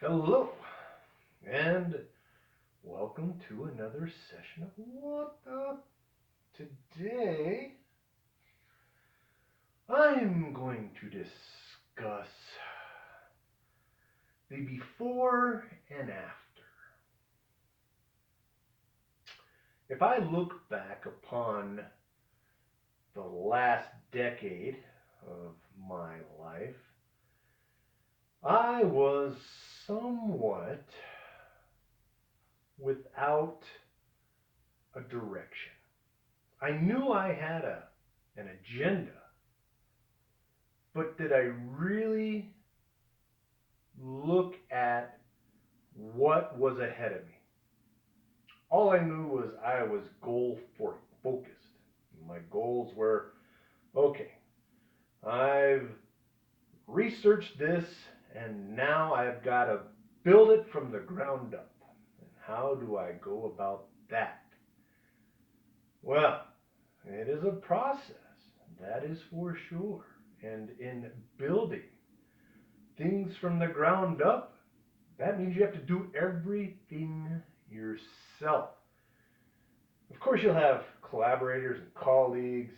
Hello, and welcome to another session of What the. Today, I'm going to discuss the before and after. If I look back upon the last decade of my life, I was somewhat without a direction. I knew I had an agenda, but did I really look at what was ahead of me? All I knew was I was goal focused. My goals were okay, I've researched this and now I've got to build it from the ground up. And how do I go about that? Well, it is a process, that is for sure. And in building things from the ground up, that means you have to do everything yourself. Of course, you'll have collaborators and colleagues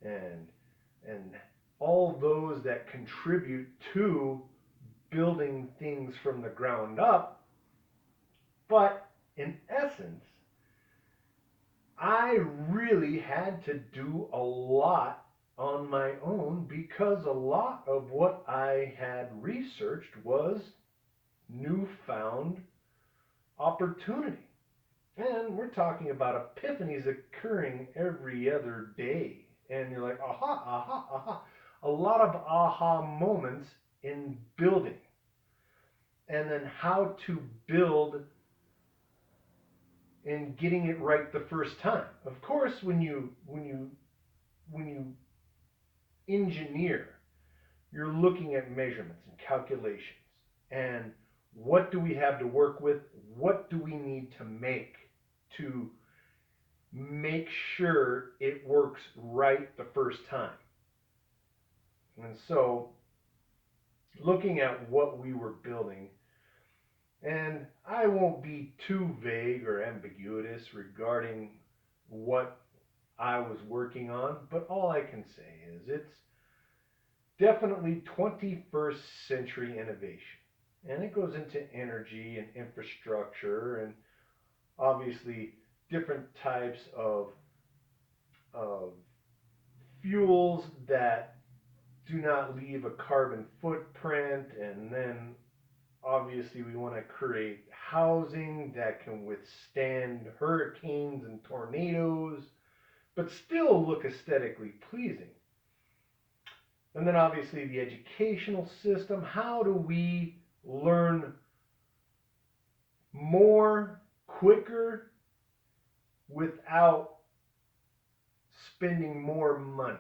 and and all those that contribute to building things from the ground up. But in essence, I really had to do a lot on my own because a lot of what I had researched was newfound opportunity. And we're talking about epiphanies occurring every other day. And you're like, aha, aha, aha. A lot of aha moments in building. And then how to build and getting it right the first time. Of course, when you engineer, you're looking at measurements and calculations. And what do we have to work with? What do we need to make to make sure it works right the first time? And so, looking at what we were building, and I won't be too vague or ambiguous regarding what I was working on, but all I can say is it's definitely 21st century innovation. And it goes into energy and infrastructure and obviously different types of fuels that do not leave a carbon footprint. And then obviously we want to create housing that can withstand hurricanes and tornadoes, but still look aesthetically pleasing. And then obviously the educational system. How do we learn more quicker without spending more money?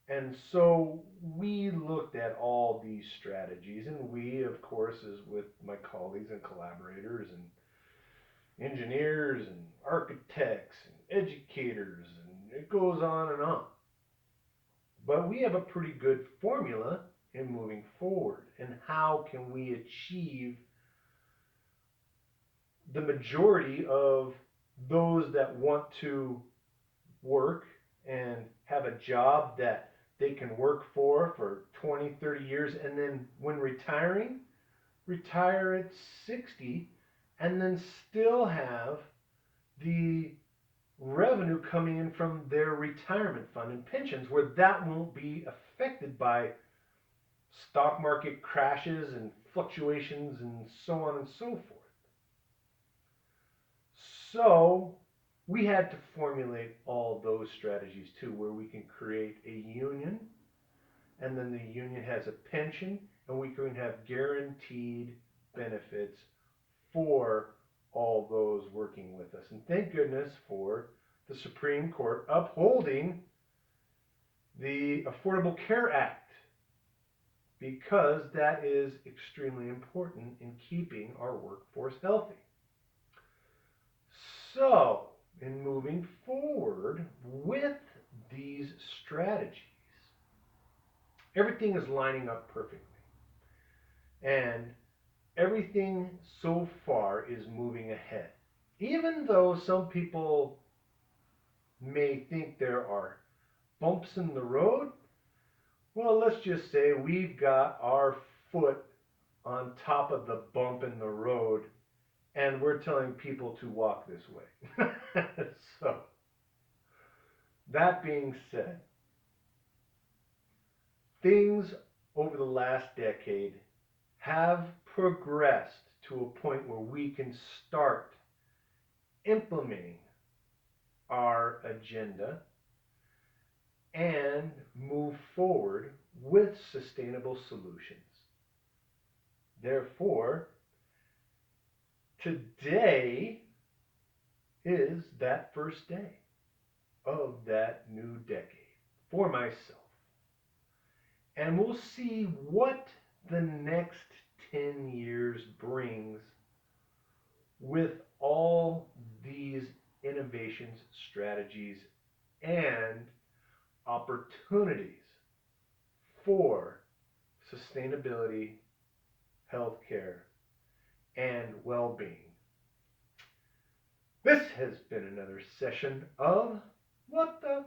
And so we looked at all these strategies, and we, of course, is with my colleagues and collaborators and engineers and architects and educators, and it goes on and on. But we have a pretty good formula in moving forward. And how can we achieve the majority of those that want to work and have a job that they can work for 20, 30 years, and then when retiring, retire at 60, and then still have the revenue coming in from their retirement fund and pensions, where that won't be affected by stock market crashes and fluctuations and so on and so forth. So we had to formulate all those strategies too, where we can create a union, and then the union has a pension, and we can have guaranteed benefits for all those working with us. And thank goodness for the Supreme Court upholding the Affordable Care Act, because that is extremely important in keeping our workforce healthy. So, in moving forward with these strategies, everything is lining up perfectly. And everything so far is moving ahead. Even though some people may think there are bumps in the road, well, let's just say we've got our foot on top of the bump in the road and we're telling people to walk this way. So, that being said, things over the last decade have progressed to a point where we can start implementing our agenda and move forward with sustainable solutions. Therefore, today is that first day of that new decade for myself. And we'll see what the next 10 years brings with all these innovations, strategies, and opportunities for sustainability, healthcare, and well-being. This has been another session of What the